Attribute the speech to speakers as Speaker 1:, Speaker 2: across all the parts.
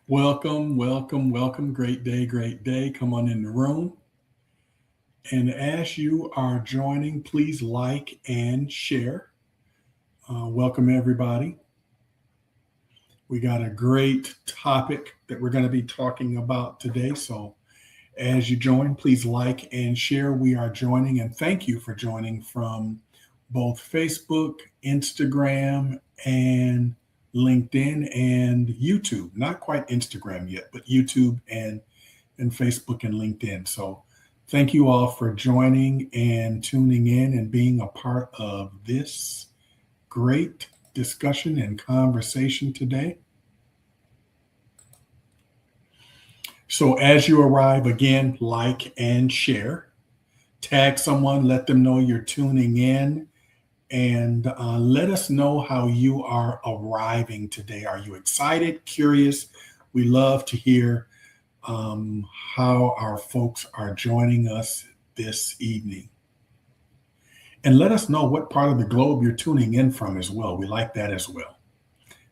Speaker 1: Welcome, welcome, welcome. Great day, great day. Come on in the room. And as you are joining, please like and share. Welcome, everybody. We got a great topic that we're going to be talking about today. So as you join, please like and share. We are joining, and thank you for joining from both Facebook, Instagram, and LinkedIn and YouTube. Not quite Instagram yet, but YouTube and Facebook and LinkedIn. So thank you all for joining and tuning in and being a part of this great discussion and conversation today. So as you arrive, again, like and share. Tag someone, let them know you're tuning in, and let us know how you are arriving today. Are you excited, curious? We love to hear how our folks are joining us this evening. And let us know what part of the globe you're tuning in from as well. We like that as well.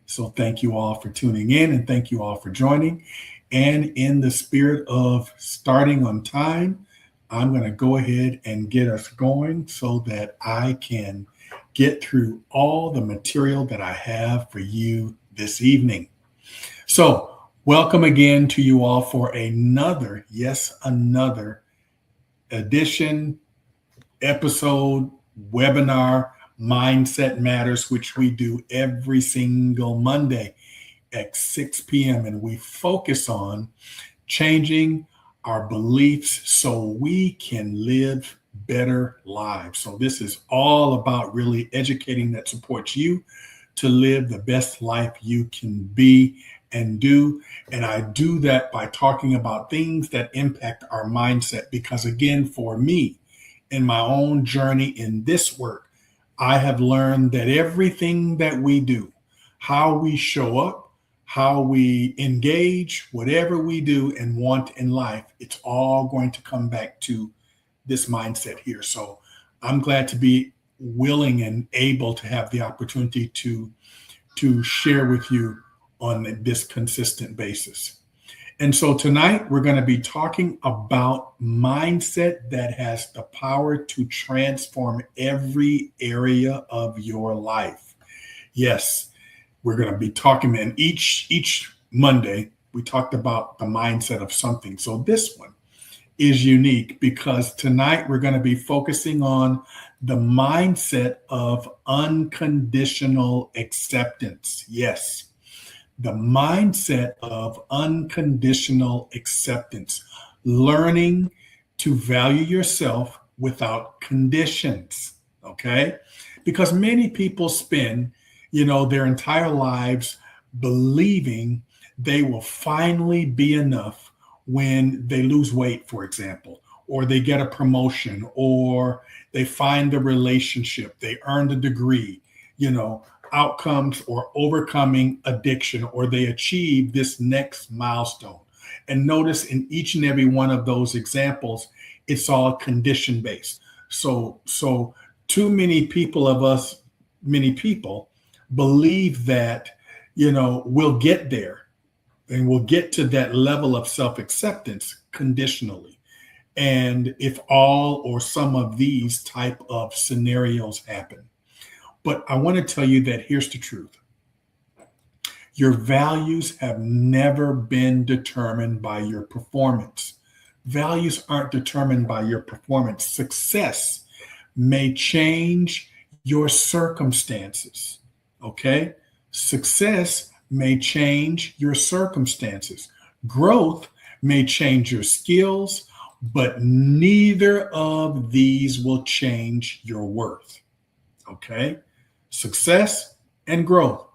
Speaker 1: So thank you all for tuning in, and thank you all for joining. And in the spirit of starting on time, I'm going to go ahead and get us going so that I can get through all the material that I have for you this evening. So welcome again to you all for another edition, episode, webinar, Mindset Matters, which we do every single Monday at 6 p.m. And we focus on changing our beliefs so we can live better lives. So this is all about really educating that supports you to live the best life you can be and do. And I do that by talking about things that impact our mindset. Because again, for me, in my own journey in this work, I have learned that everything that we do, how we show up, how we engage, whatever we do and want in life, it's all going to come back to this mindset here. So I'm glad to be willing and able to have the opportunity to share with you on this consistent basis. And so tonight we're going to be talking about mindset that has the power to transform every area of your life. Yes, we're going to be talking, and each Monday we talked about the mindset of something. So this one is unique because tonight we're going to be focusing on the mindset of unconditional acceptance. Yes, the mindset of unconditional acceptance, learning to value yourself without conditions. Okay, because many people spend their entire lives believing they will finally be enough when they lose weight, for example, or they get a promotion, or they find the relationship, they earn the degree, outcomes, or overcoming addiction, or they achieve this next milestone. And notice in each and every one of those examples, it's all condition based. So too many people believe that, we'll get there and we'll get to that level of self-acceptance conditionally. And if all or some of these type of scenarios happen. But I want to tell you that here's the truth. Your values have never been determined by your performance. Values aren't determined by your performance. Success may change your circumstances. Okay? Success may change your circumstances. Growth may change your skills, but neither of these will change your worth. Okay? Success and growth,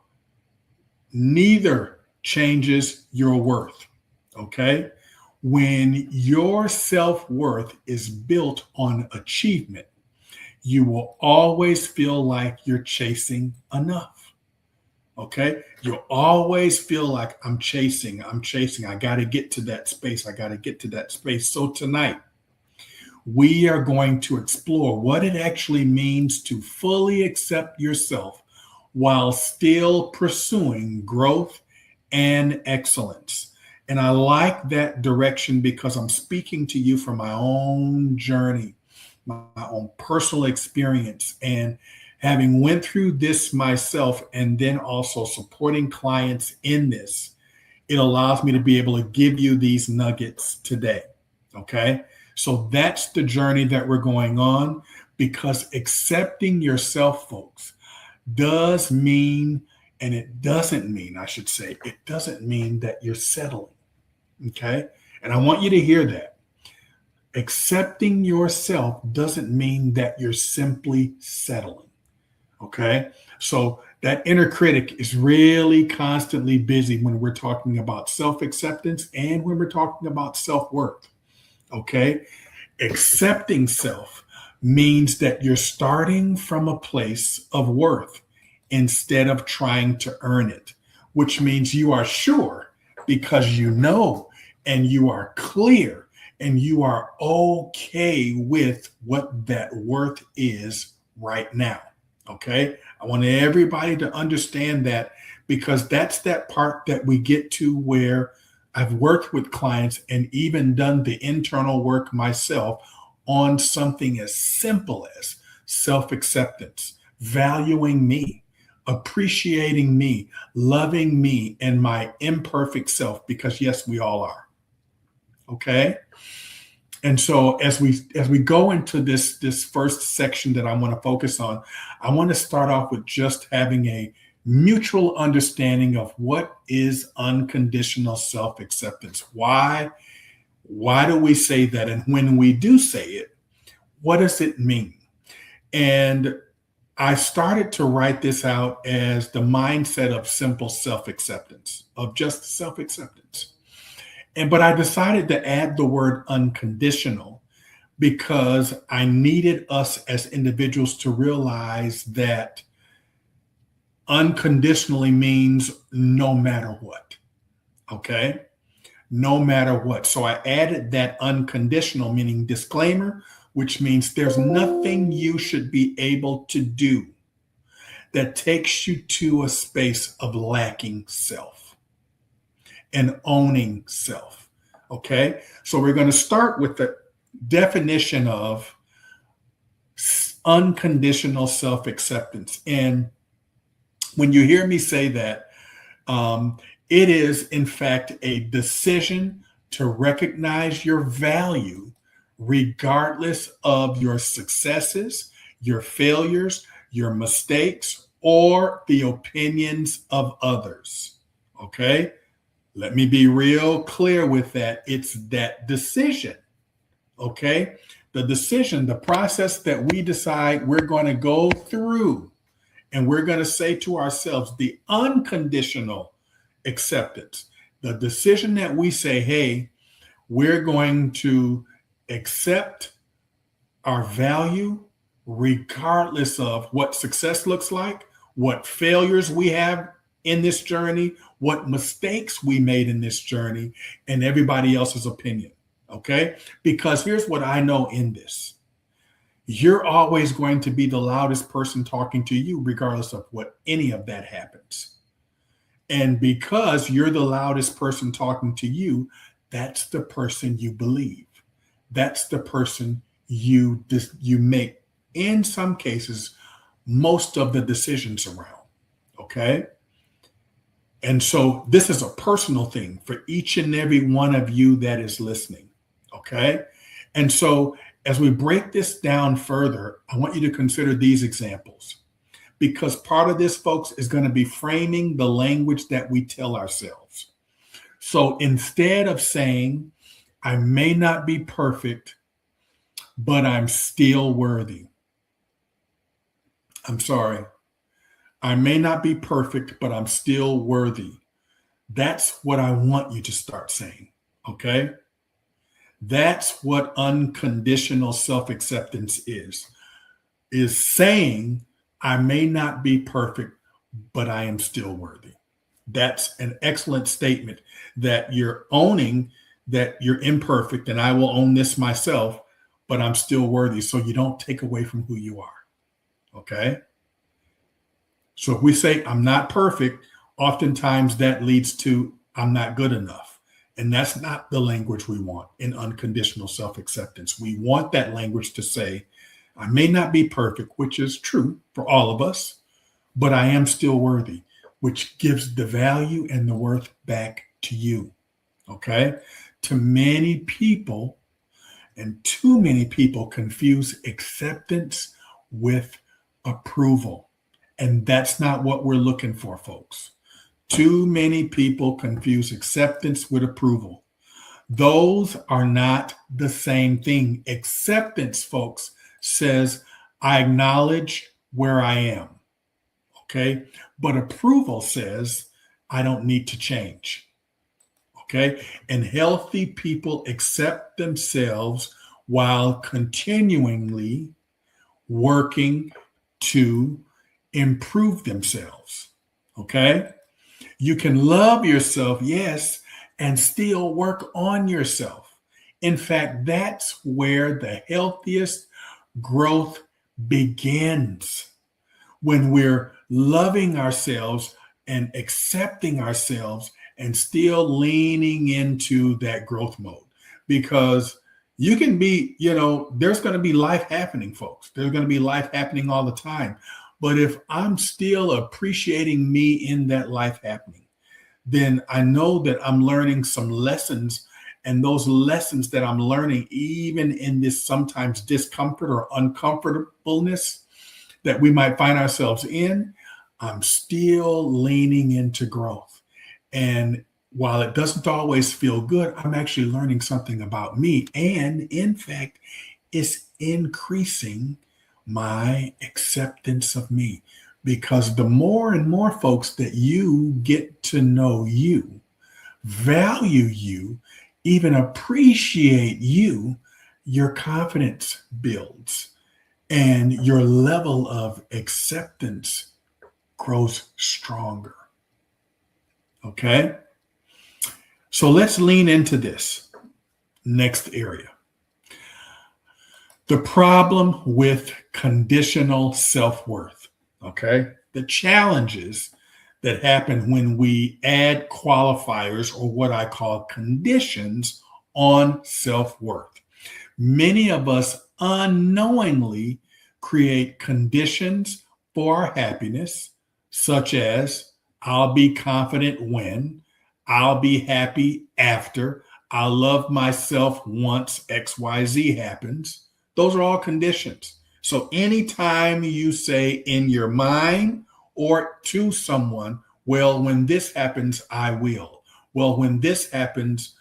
Speaker 1: neither changes your worth. Okay? When your self-worth is built on achievement, you will always feel like you're chasing enough. Okay? You'll always feel like I'm chasing. I got to get to that space. So tonight, we are going to explore what it actually means to fully accept yourself while still pursuing growth and excellence. And I like that direction because I'm speaking to you from my own journey, my own personal experience, and having went through this myself and then also supporting clients in this, it allows me to be able to give you these nuggets today. Okay. So that's the journey that we're going on, because accepting yourself, folks, does mean, and it doesn't mean, I should say, it doesn't mean that you're settling. Okay. And I want you to hear that. Accepting yourself doesn't mean that you're simply settling. Okay. So that inner critic is really constantly busy when we're talking about self acceptance and when we're talking about self worth. Okay. Accepting self means that you're starting from a place of worth instead of trying to earn it, which means you are sure because you know, and you are clear, and you are okay with what that worth is right now. Okay. I want everybody to understand that, because that's that part that we get to where I've worked with clients and even done the internal work myself on something as simple as self acceptance, valuing me, appreciating me, loving me and my imperfect self, because yes, we all are. Okay. And so as we go into this first section that I want to focus on, I want to start off with just having a mutual understanding of what is unconditional self-acceptance. Why do we say that? And when we do say it, what does it mean? And I started to write this out as the mindset of simple self-acceptance, of just self-acceptance. But I decided to add the word unconditional because I needed us as individuals to realize that unconditionally means no matter what. Okay. No matter what. So I added that unconditional, meaning disclaimer, which means there's nothing you should be able to do that takes you to a space of lacking self and owning self. Okay. So we're going to start with the definition of unconditional self-acceptance. And when you hear me say that, it is, in fact, a decision to recognize your value regardless of your successes, your failures, your mistakes, or the opinions of others. Okay? Let me be real clear with that. It's that decision. Okay? The decision, the process that we decide we're going to go through, and we're going to say to ourselves, the unconditional acceptance, the decision that we say, hey, we're going to accept our value regardless of what success looks like, what failures we have in this journey, what mistakes we made in this journey, and everybody else's opinion. Okay? Because here's what I know in this. You're always going to be the loudest person talking to you, regardless of what any of that happens. And because you're the loudest person talking to you, that's the person you believe. That's the person you make, in some cases, most of the decisions around. Okay? And so this is a personal thing for each and every one of you that is listening. Okay? And so as we break this down further, I want you to consider these examples, because part of this, folks, is going to be framing the language that we tell ourselves. So instead of saying, I may not be perfect, but I'm still worthy. I'm sorry. I may not be perfect, but I'm still worthy. That's what I want you to start saying. Okay? That's what unconditional self-acceptance is saying, I may not be perfect, but I am still worthy. That's an excellent statement, that you're owning that you're imperfect, and I will own this myself, but I'm still worthy. So you don't take away from who you are. Okay? So if we say I'm not perfect, oftentimes that leads to I'm not good enough. And that's not the language we want in unconditional self-acceptance. We want that language to say, I may not be perfect, which is true for all of us, but I am still worthy, which gives the value and the worth back to you. Okay? To many people, and too many people confuse acceptance with approval. And that's not what we're looking for, folks. Too many people confuse acceptance with approval. Those are not the same thing. Acceptance, folks, says, I acknowledge where I am. Okay. But approval says, I don't need to change. Okay. And healthy people accept themselves while continually working to improve themselves. Okay. You can love yourself, yes, and still work on yourself. In fact, that's where the healthiest growth begins, when we're loving ourselves and accepting ourselves and still leaning into that growth mode. Because you can be, there's going to be life happening, folks. There's going to be life happening all the time. But if I'm still appreciating me in that life happening, then I know that I'm learning some lessons. And those lessons that I'm learning, even in this sometimes discomfort or uncomfortableness that we might find ourselves in, I'm still leaning into growth. And while it doesn't always feel good, I'm actually learning something about me. And in fact, it's increasing my acceptance of me. Because the more and more folks that you get to know you, value you, even appreciate you, your confidence builds and your level of acceptance grows stronger. Okay? So let's lean into this next area. The problem with conditional self-worth. Okay? The challenges that happen when we add qualifiers, or what I call conditions, on self-worth. Many of us unknowingly create conditions for our happiness, such as, I'll be confident when, I'll be happy after, I'll love myself once XYZ happens. Those are all conditions. So anytime you say in your mind or to someone, well, when this happens, I will. Well, when this happens,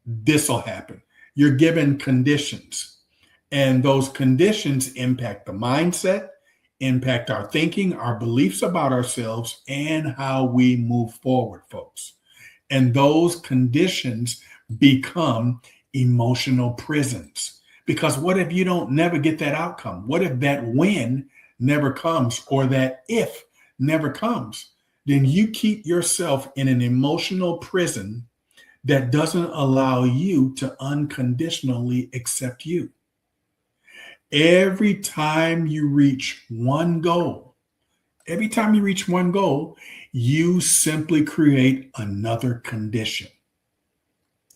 Speaker 1: this will happen. You're given conditions. And those conditions impact the mindset, impact our thinking, our beliefs about ourselves, and how we move forward, folks. And those conditions become emotional prisons. Because what if you don't never get that outcome? What if that win never comes, or that if never comes? Then you keep yourself in an emotional prison that doesn't allow you to unconditionally accept you. Every time you reach one goal, you simply create another condition.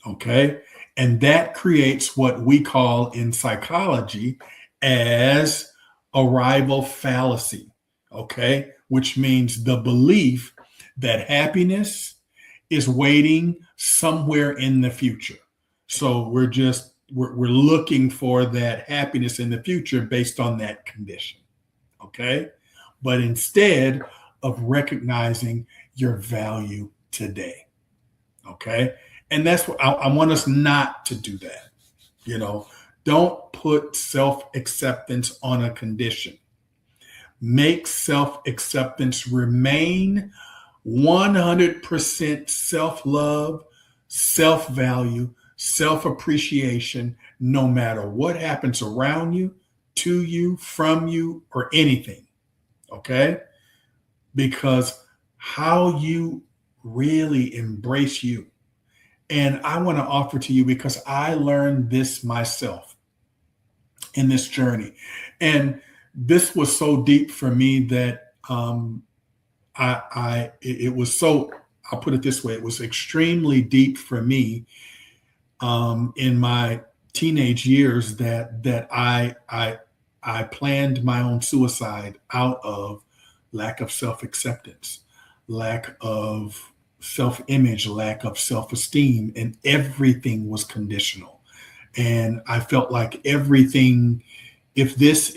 Speaker 1: Okay? And that creates what we call in psychology as arrival fallacy. Okay? Which means the belief that happiness is waiting somewhere in the future. So we're looking for that happiness in the future based on that condition. Okay? But instead of recognizing your value today. Okay? And that's what I want us not to do that. Don't put self-acceptance on a condition. Make self-acceptance remain 100% self-love, self-value, self-appreciation, no matter what happens around you, to you, from you, or anything. Okay? Because how you really embrace you. And I want to offer to you, because I learned this myself in this journey. And this was so deep for me that I'll put it this way, it was extremely deep for me in my teenage years that I planned my own suicide out of lack of self-acceptance, lack of self-image, lack of self-esteem, and everything was conditional. And I felt like everything, if this,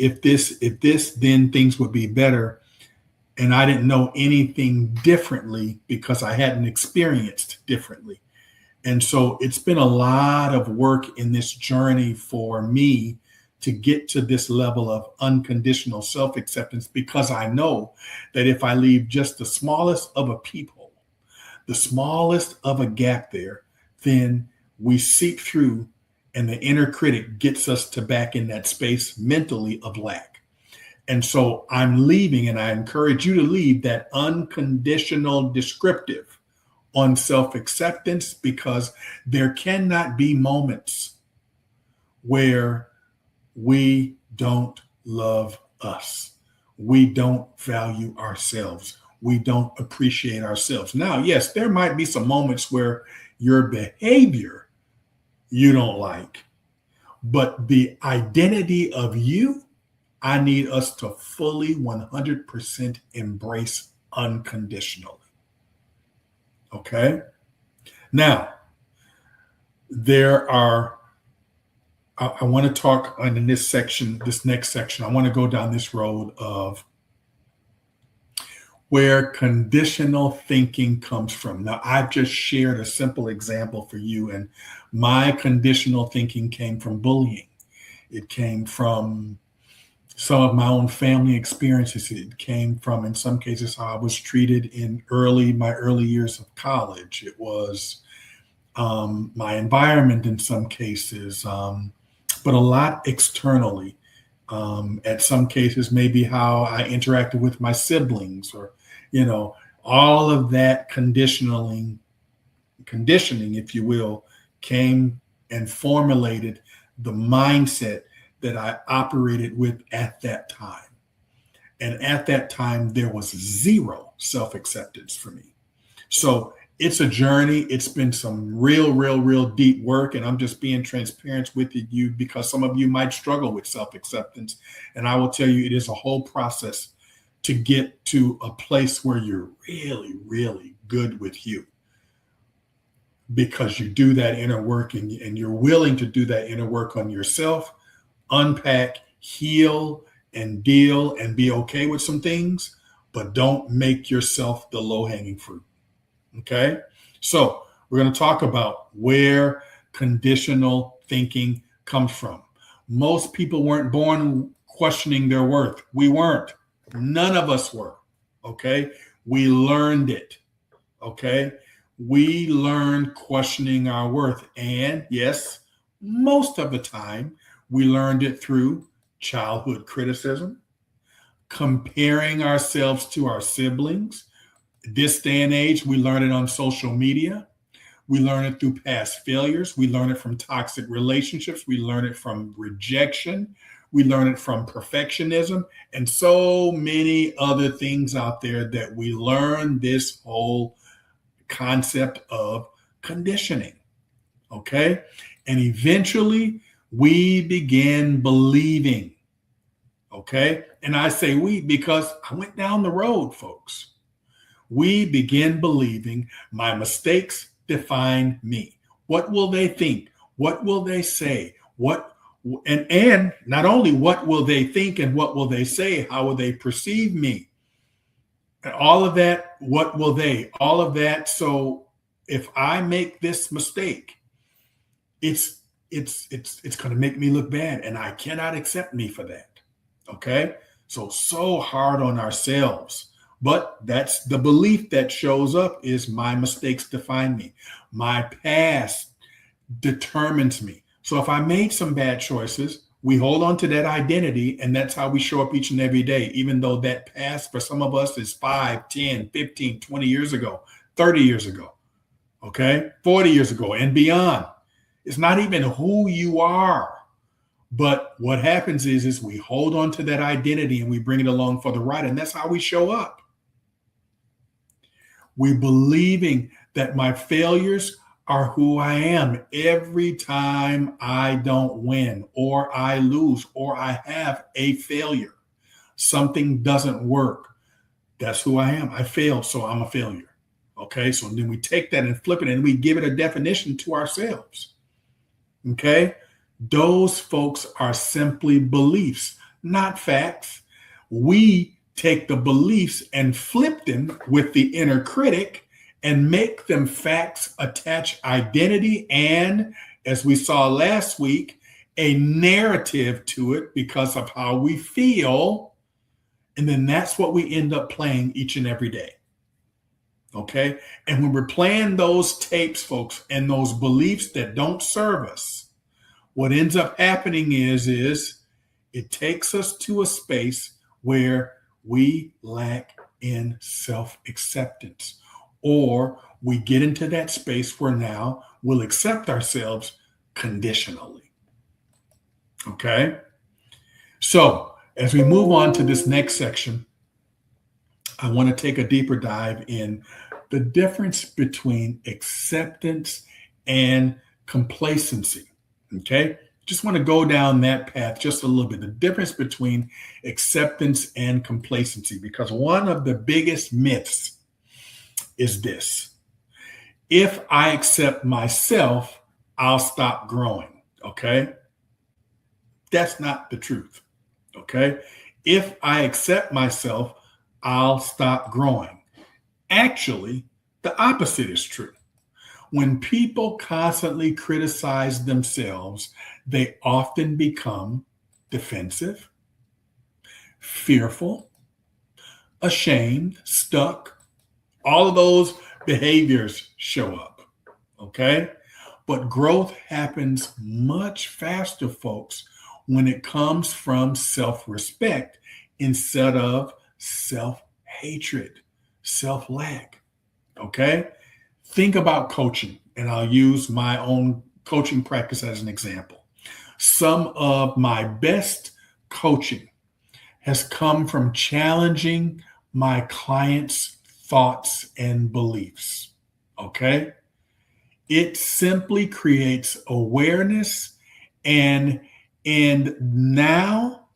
Speaker 1: then things would be better. And I didn't know anything differently because I hadn't experienced differently. And so it's been a lot of work in this journey for me to get to this level of unconditional self acceptance, because I know that if I leave just the smallest of a peephole, the smallest of a gap there, then we seep through and the inner critic gets us to back in that space mentally of lack. And so I'm leaving, and I encourage you to leave that unconditional descriptive on self acceptance, because there cannot be moments where we don't love us. We don't value ourselves. We don't appreciate ourselves. Now, yes, there might be some moments where your behavior you don't like, but the identity of you, I need us to fully 100% embrace unconditionally. Okay? Now, I want to talk in this section, this next section, I want to go down this road of where conditional thinking comes from. Now, I've just shared a simple example for you, and my conditional thinking came from bullying. It came from some of my own family experiences. It came from, in some cases, how I was treated in my early years of college. It was my environment in some cases, but a lot externally. At some cases, maybe how I interacted with my siblings, or, all of that conditioning, if you will, came and formulated the mindset that I operated with at that time. And at that time, there was zero self-acceptance for me. So it's a journey. It's been some real deep work. And I'm just being transparent with you because some of you might struggle with self-acceptance. And I will tell you, it is a whole process to get to a place where you're really good with you, because you do that inner work, and you're willing to do that inner work on yourself, unpack, heal, and deal, and be okay with some things, but don't make yourself the low-hanging fruit. Okay? So we're going to talk about where conditional thinking comes from. Most people weren't born questioning their worth. We weren't. None of us were. Okay? We learned it. Okay? We learned questioning our worth. And yes, most of the time, we learned it through childhood criticism, comparing ourselves to our siblings. This day and age, we learn it on social media. We learn it through past failures. We learn it from toxic relationships. We learn it from rejection. We learn it from perfectionism, and so many other things out there that we learn this whole concept of conditioning. Okay? And eventually, we begin believing. Okay? And I say we because I went down the road, folks. We begin believing my mistakes define me. What will they think? What will they say? And not only what will they think and what will they say, how will they perceive me? And all of that, what will they? All of that. So if I make this mistake, it's going to make me look bad, and I cannot accept me for that. Okay? So hard on ourselves. But that's the belief that shows up, is my mistakes define me. My past determines me. So if I made some bad choices, we hold on to that identity, and that's how we show up each and every day, even though that past for some of us is 5, 10, 15, 20 years ago, 30 years ago, okay, 40 years ago and beyond. It's not even who you are. But what happens is we hold on to that identity and we bring it along for the ride, and that's how we show up. We believing that my failures are who I am. Every time I don't win or I lose or I have a failure, something doesn't work. That's who I am. I failed, so I'm a failure. Okay, so then we take that and flip it and we give it a definition to ourselves. Okay, those folks are simply beliefs, not facts. We take the beliefs and flip them with the inner critic and make them facts, attach identity, and as we saw last week, a narrative to it because of how we feel. And then that's what we end up playing each and every day. Okay. And when we're playing those tapes, folks, and those beliefs that don't serve us, what ends up happening is it takes us to a space where we lack in self-acceptance, or we get into that space where now we'll accept ourselves conditionally. Okay. So as we move on to this next section, I want to take a deeper dive in the difference between acceptance and complacency. Okay. Just want to go down that path just a little bit. The difference between acceptance and complacency, because one of the biggest myths is this: if I accept myself, I'll stop growing. Okay. That's not the truth. Okay. If I accept myself, I'll stop growing. Actually, the opposite is true. When people constantly criticize themselves, they often become defensive, fearful, ashamed, stuck. All of those behaviors show up. Okay. But growth happens much faster, folks, when it comes from self-respect instead of self-hatred, self-lack. Okay. Think about coaching, and I'll use my own coaching practice as an example. Some of my best coaching has come from challenging my clients' thoughts and beliefs. Okay. It simply creates awareness and now,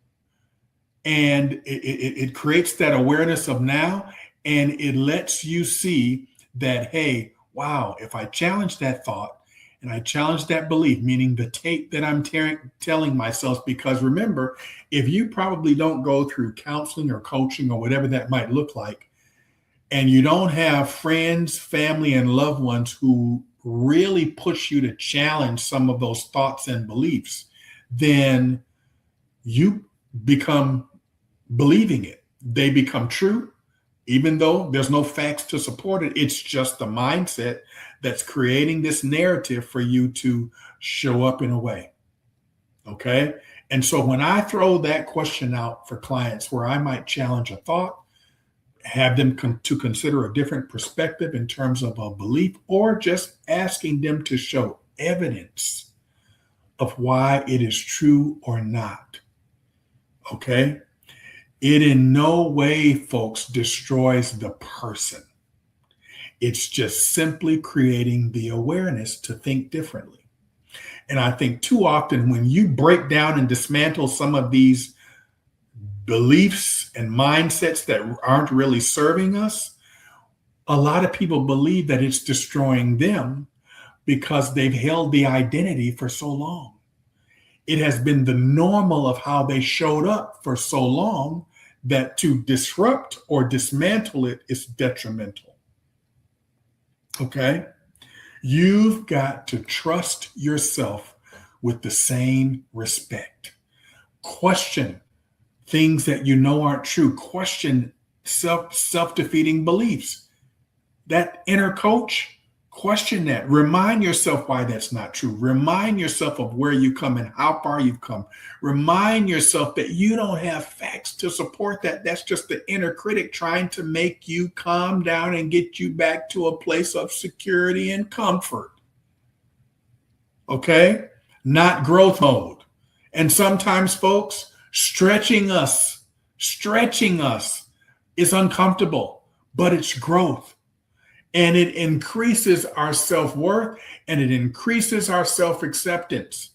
Speaker 1: and it creates that awareness of now, and it lets you see that, hey, wow, if I challenge that thought and I challenge that belief, meaning the tape that I'm telling myself, because remember, if you probably don't go through counseling or coaching or whatever that might look like, and you don't have friends, family, and loved ones who really push you to challenge some of those thoughts and beliefs, then you become believing it. They become true, even though there's no facts to support it. It's just the mindset that's creating this narrative for you to show up in a way. Okay. And so when I throw that question out for clients where I might challenge a thought, have them to consider a different perspective in terms of a belief, or just asking them to show evidence of why it is true or not. Okay. It in no way, folks, destroys the person. It's just simply creating the awareness to think differently. And I think too often when you break down and dismantle some of these beliefs and mindsets that aren't really serving us, a lot of people believe that it's destroying them because they've held the identity for so long. It has been the normal of how they showed up for so long that to disrupt or dismantle it is detrimental. Okay? You've got to trust yourself with the same respect. Question things that you know aren't true. Question self-defeating beliefs. That inner coach, question that. Remind yourself why that's not true. Remind yourself of where you come and how far you've come. Remind yourself that you don't have facts to support that. That's just the inner critic trying to make you calm down and get you back to a place of security and comfort. Okay? Not growth mode. And sometimes, folks, stretching us is uncomfortable, but it's growth. and it increases our self-worth and it increases our self-acceptance.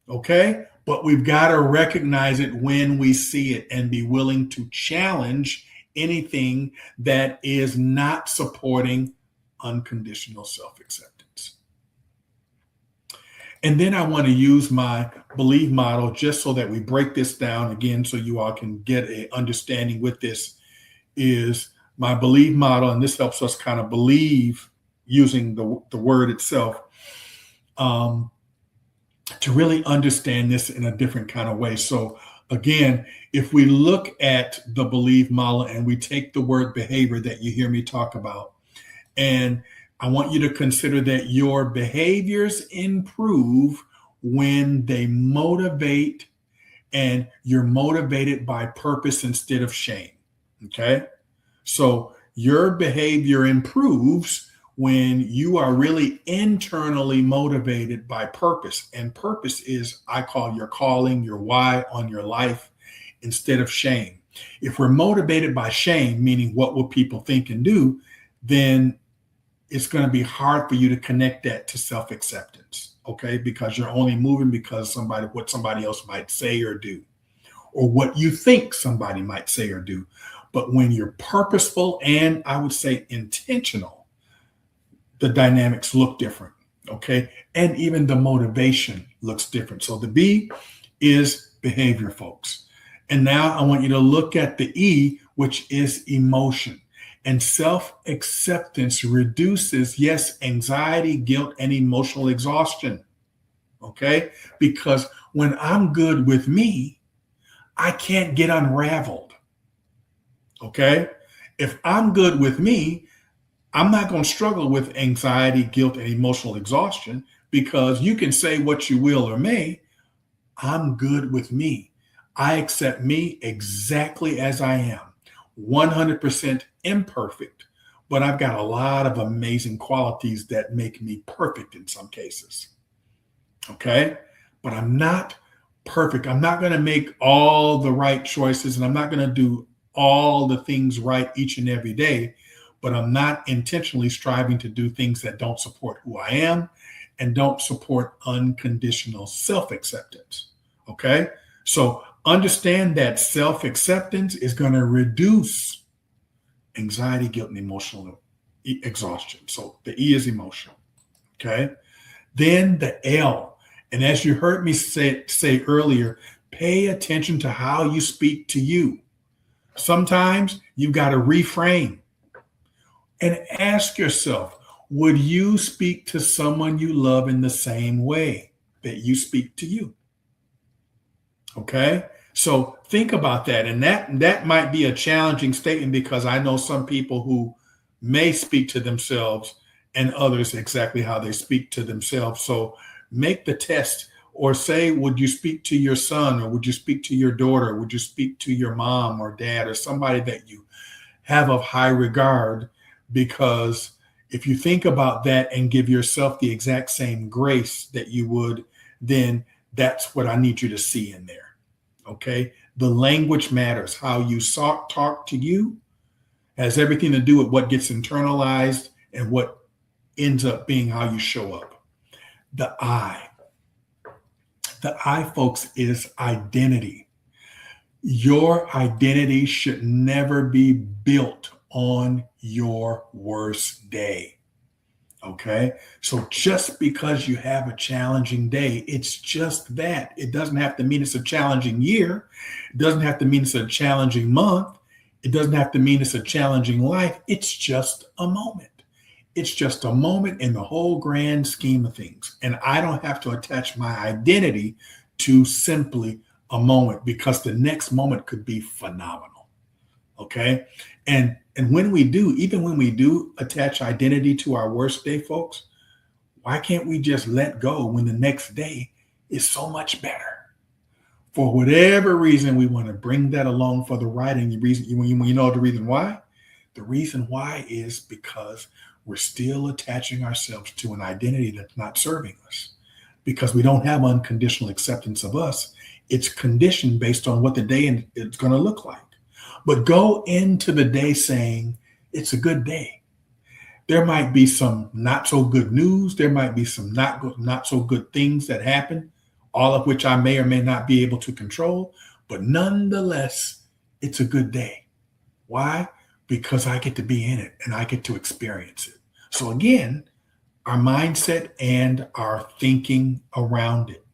Speaker 1: Okay? But we've got to recognize it when we see it and be willing to challenge anything that is not supporting unconditional self-acceptance. And then I want to use my belief model just so that we break this down again so you all can get an understanding with this. Is my belief model, and this helps us kind of believe using the word itself, to really understand this in a different kind of way. So again, if we look at the belief model and we take the word behavior that you hear me talk about, and I want you to consider that your behaviors improve when they motivate, and you're motivated by purpose instead of shame. Okay? So your behavior improves when you are really internally motivated by purpose. And purpose is, I call your calling, your why on your life, instead of shame. If we're motivated by shame, meaning what will people think and do, then it's going to be hard for you to connect that to self-acceptance, okay? Because you're only moving because what somebody else might say or do, or what you think somebody might say or do. But when you're purposeful and I would say intentional, the dynamics look different, okay? And even the motivation looks different. So the B is behavior, folks. And now I want you to look at the E, which is emotion. And self-acceptance reduces, yes, anxiety, guilt, and emotional exhaustion, okay? Because when I'm good with me, I can't get unraveled, okay? If I'm good with me, I'm not going to struggle with anxiety, guilt, and emotional exhaustion, because you can say what you will or may. I'm good with me. I accept me exactly as I am, 100% imperfect, but I've got a lot of amazing qualities that make me perfect in some cases. Okay? But I'm not perfect. I'm not going to make all the right choices, and I'm not going to do all the things right each and every day, but I'm not intentionally striving to do things that don't support who I am and don't support unconditional self-acceptance. Okay? So understand that self-acceptance is going to reduce anxiety, guilt, and emotional exhaustion. So the E is emotion. Okay? Then the L. And as you heard me say earlier, pay attention to how you speak to you. Sometimes you've got to reframe and ask yourself, would you speak to someone you love in the same way that you speak to you? Okay? So think about that. And that might be a challenging statement, because I know some people who may speak to themselves and others exactly how they speak to themselves. So make the test, or say, would you speak to your son, or would you speak to your daughter? Would you speak to your mom or dad, or somebody that you have of high regard? Because if you think about that and give yourself the exact same grace that you would, then that's what I need you to see in there. Okay? The language matters. How you talk to you has everything to do with what gets internalized and what ends up being how you show up. The I. The I, folks, is identity. Your identity should never be built on your worst day. Okay? So just because you have a challenging day, it's just that. It doesn't have to mean it's a challenging year. It doesn't have to mean it's a challenging month. It doesn't have to mean it's a challenging life. It's just a moment. It's just a moment in the whole grand scheme of things. And I don't have to attach my identity to simply a moment, because the next moment could be phenomenal. Okay? And when we do, even when we do attach identity to our worst day, folks, why can't we just let go when the next day is so much better? For whatever reason, we want to bring that along for the ride. And the reason, you know the reason why? The reason why is because we're still attaching ourselves to an identity that's not serving us, because we don't have unconditional acceptance of us. It's conditioned based on what the day is going to look like. But go into the day saying, it's a good day. There might be some not so good news. There might be some not so good things that happen, all of which I may or may not be able to control. But nonetheless, it's a good day. Why? Because I get to be in it and I get to experience it. So again, our mindset and our thinking around it.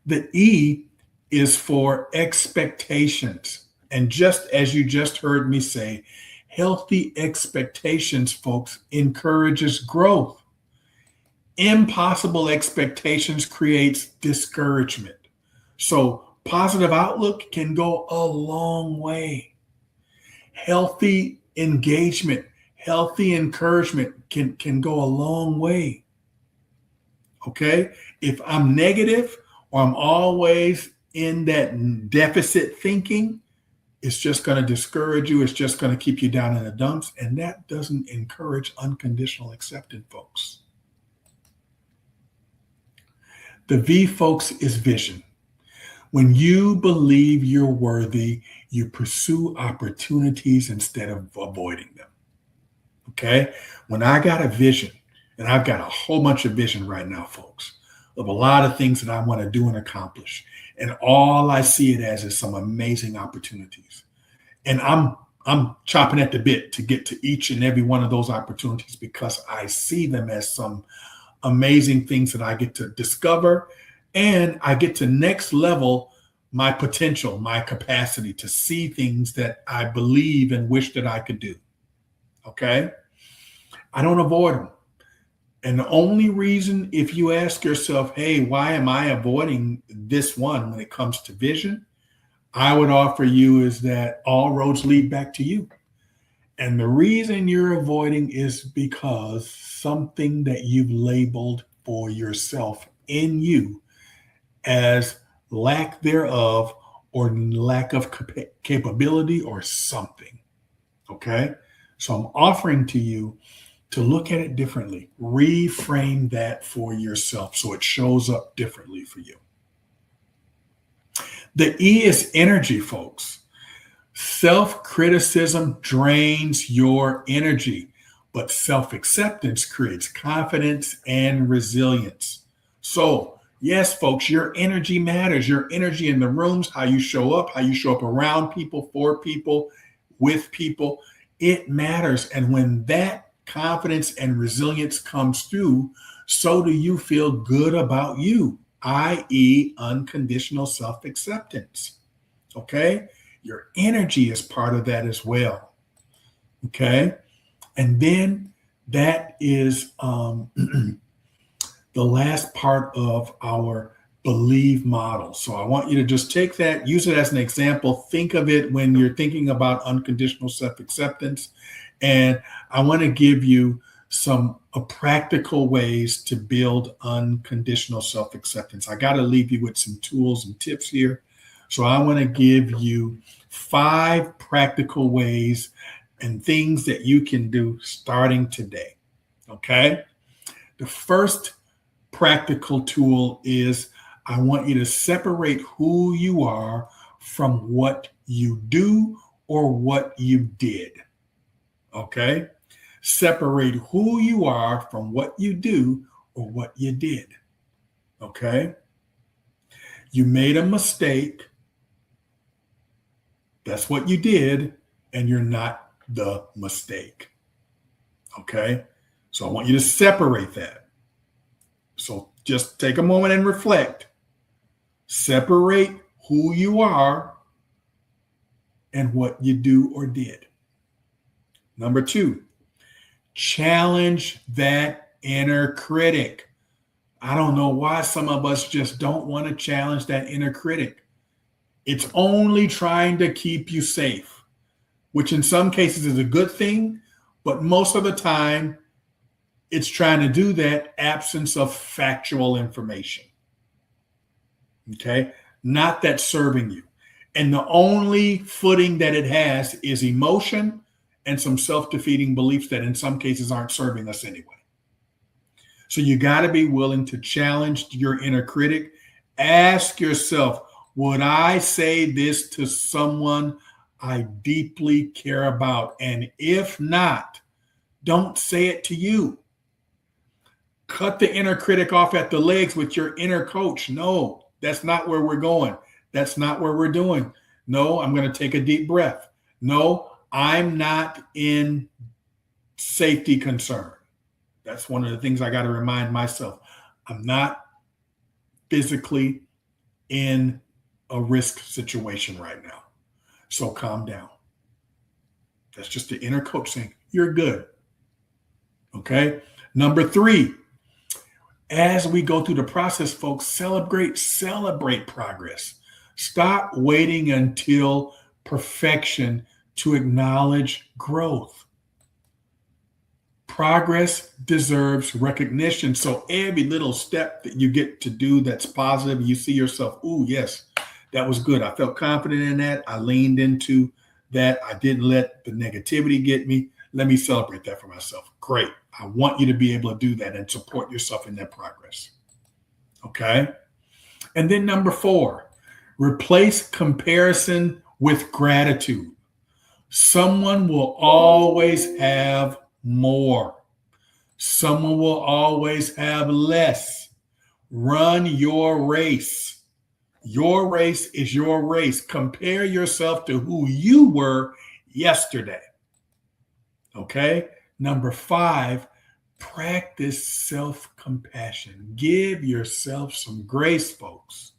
Speaker 1: The E is for expectations. And just as you just heard me say, healthy expectations, folks, encourages growth. Impossible expectations creates discouragement. So positive outlook can go a long way. Healthy engagement, healthy encouragement can go a long way. Okay? If I'm negative or I'm always in that deficit thinking, it's just going to discourage you. It's just going to keep you down in the dumps. And that doesn't encourage unconditional acceptance, folks. The V, folks, is vision. When you believe you're worthy, you pursue opportunities instead of avoiding them. Okay? When I got a vision, and I've got a whole bunch of vision right now, folks, of a lot of things that I want to do and accomplish. And all I see it as is some amazing opportunities. And I'm chopping at the bit to get to each and every one of those opportunities because I see them as some amazing things that I get to discover, and I get to next level my potential, my capacity to see things that I believe and wish that I could do. Okay? I don't avoid them. And the only reason, if you ask yourself, hey, why am I avoiding this one when it comes to vision? I would offer you is that all roads lead back to you. And the reason you're avoiding is because something that you've labeled for yourself in you as lack thereof or lack of capability or something. Okay? So I'm offering to you to look at it differently. Reframe that for yourself so it shows up differently for you. The E is energy, folks. Self-criticism drains your energy, but self-acceptance creates confidence and resilience. So, yes, folks, your energy matters. Your energy in the rooms, how you show up around people, for people, with people, it matters. And when that confidence and resilience comes through, so do you feel good about you, i.e., unconditional self-acceptance. Okay? Your energy is part of that as well. Okay? And then that is the last part of our believe model. So I want you to just take that, use it as an example. Think of it when you're thinking about unconditional self-acceptance. And I want to give you some practical ways to build unconditional self-acceptance. I got to leave you with some tools and tips here. So I want to give you 5 practical ways and things that you can do starting today. Okay? The first practical tool is I want you to separate who you are from what you do or what you did. Okay? Separate who you are from what you do or what you did. Okay? You made a mistake. That's what you did, and you're not the mistake. Okay? So I want you to separate that. So just take a moment and reflect. Separate who you are and what you do or did. Number 2, challenge that inner critic. I don't know why some of us just don't want to challenge that inner critic. It's only trying to keep you safe, which in some cases is a good thing, but most of the time it's trying to do that absence of factual information. Okay? Not that serving you. And the only footing that it has is emotion and some self-defeating beliefs that in some cases aren't serving us anyway. So you got to be willing to challenge your inner critic. Ask yourself, would I say this to someone I deeply care about? And if not, Don't say it to you. Cut the inner critic off at the legs with your inner coach. No, that's not where we're going. That's not where we're doing. No, I'm going to take a deep breath. No, I'm not in safety concern. That's one of the things I got to remind myself. I'm not physically in a risk situation right now. So calm down. That's just the inner coach saying, you're good. Okay. Number 3, as we go through the process, folks, celebrate progress. Stop waiting until perfection to acknowledge growth. Progress deserves recognition. So every little step that you get to do that's positive, you see yourself, ooh, yes, that was good. I felt confident in that. I leaned into that. I didn't let the negativity get me. Let me celebrate that for myself. Great. I want you to be able to do that and support yourself in that progress. Okay. And then number 4, replace comparison with gratitude. Someone will always have more. Someone will always have less. Run your race. Your race is your race. Compare yourself to who you were yesterday. Okay? Number 5, practice self-compassion. Give yourself some grace, folks.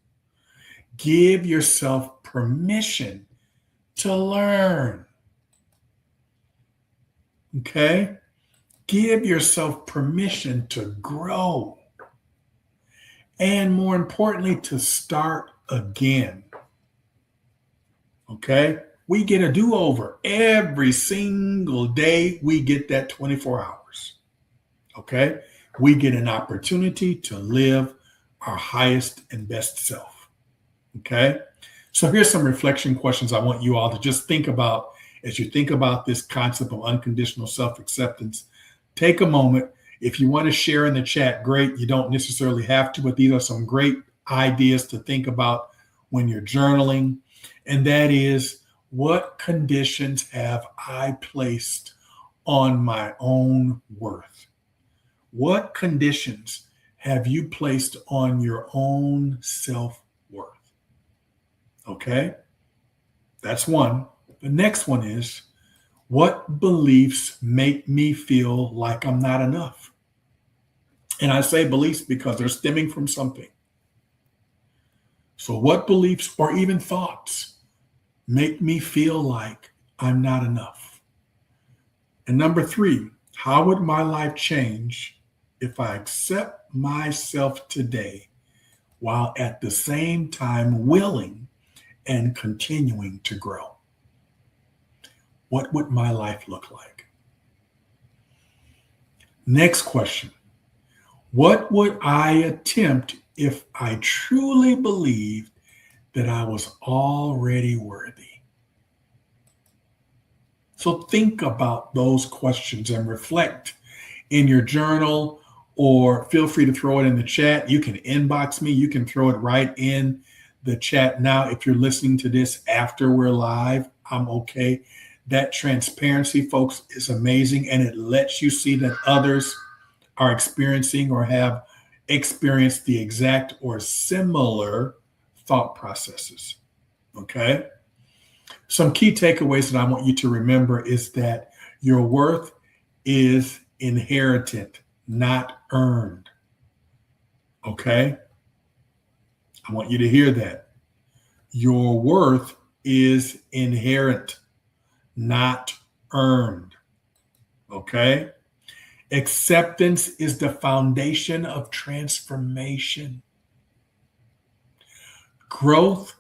Speaker 1: Give yourself permission to learn. Okay? Give yourself permission to grow. And more importantly, to start again. Okay? We get a do-over. Every single day, we get that 24 hours. Okay? We get an opportunity to live our highest and best self. Okay? So here's some reflection questions I want you all to just think about as you think about this concept of unconditional self-acceptance. Take a moment. If you want to share in the chat, great. You don't necessarily have to, but these are some great ideas to think about when you're journaling. And that is, what conditions have I placed on my own worth? What conditions have you placed on your own self-worth? Okay, that's one. The next one is, what beliefs make me feel like I'm not enough? And I say beliefs because they're stemming from something. So what beliefs or even thoughts make me feel like I'm not enough? And number 3, how would my life change if I accept myself today while at the same time willing and continuing to grow? What would my life look like? Next question. What would I attempt if I truly believed that I was already worthy? So think about those questions and reflect in your journal, or feel free to throw it in the chat. You can inbox me. You can throw it right in the chat now. If you're listening to this after we're live, I'm okay. That transparency, folks, is amazing, and it lets you see that others are experiencing or have experienced the exact or similar thought processes. Okay? Some key takeaways that I want you to remember is that your worth is inherited, not earned. Okay? I want you to hear that. Your worth is inherent, not earned. Okay? Acceptance is the foundation of transformation. Growth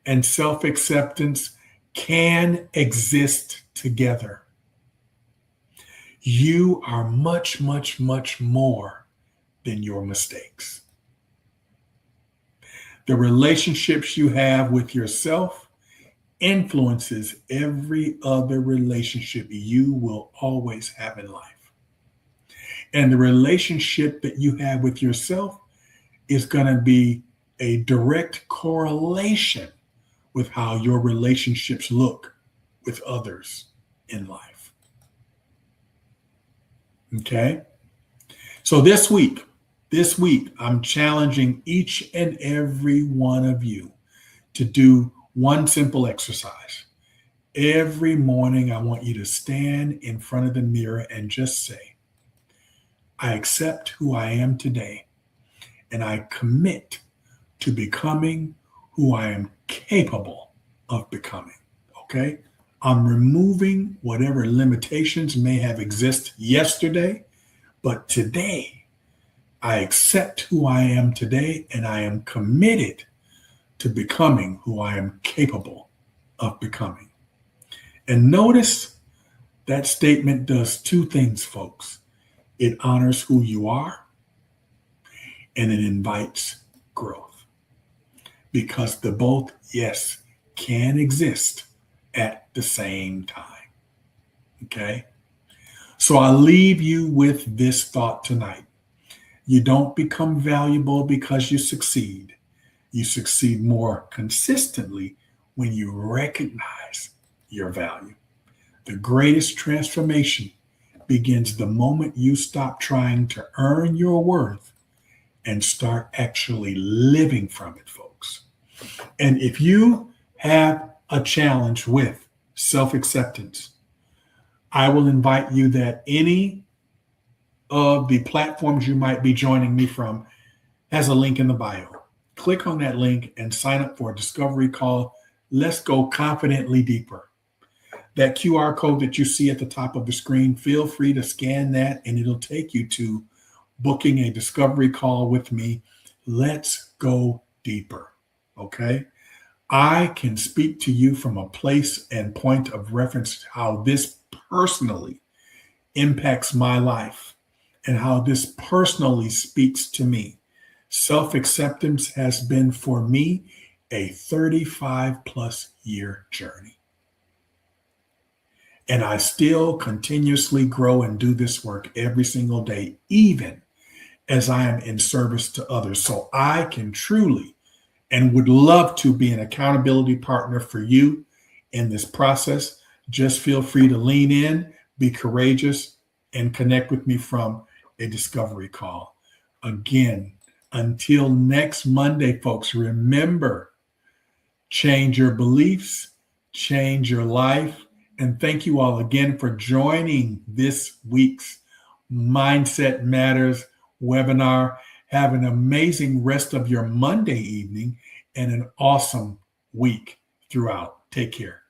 Speaker 1: and self-acceptance can exist together. You are much, much, much more than your mistakes. The relationships you have with yourself influences every other relationship you will always have in life. And the relationship that you have with yourself is going to be a direct correlation with how your relationships look with others in life. Okay. So this week, I'm challenging each and every one of you to do one simple exercise. Every morning, I want you to stand in front of the mirror and just say, I accept who I am today, and I commit to becoming who I am capable of becoming. Okay? I'm removing whatever limitations may have existed yesterday, but today, I accept who I am today, and I am committed to becoming who I am capable of becoming. And notice that statement does two things, folks. It honors who you are and it invites growth because the both, yes, can exist at the same time. Okay? So I'll leave you with this thought tonight. You don't become valuable because you succeed. You succeed more consistently when you recognize your value. The greatest transformation begins the moment you stop trying to earn your worth and start actually living from it, folks. And if you have a challenge with self acceptance, I will invite you that any of the platforms you might be joining me from has a link in the bio. Click on that link and sign up for a discovery call. Let's go confidently deeper. That QR code that you see at the top of the screen, feel free to scan that and it'll take you to booking a discovery call with me. Let's go deeper. Okay? I can speak to you from a place and point of reference how this personally impacts my life and how this personally speaks to me. Self acceptance has been for me a 35 plus year journey. And I still continuously grow and do this work every single day, even as I am in service to others. So I can truly and would love to be an accountability partner for you in this process. Just feel free to lean in, be courageous, and connect with me from a discovery call. Again, until next Monday, folks, remember, change your beliefs, change your life. And thank you all again for joining this week's Mindset Matters webinar. Have an amazing rest of your Monday evening and an awesome week throughout. Take care.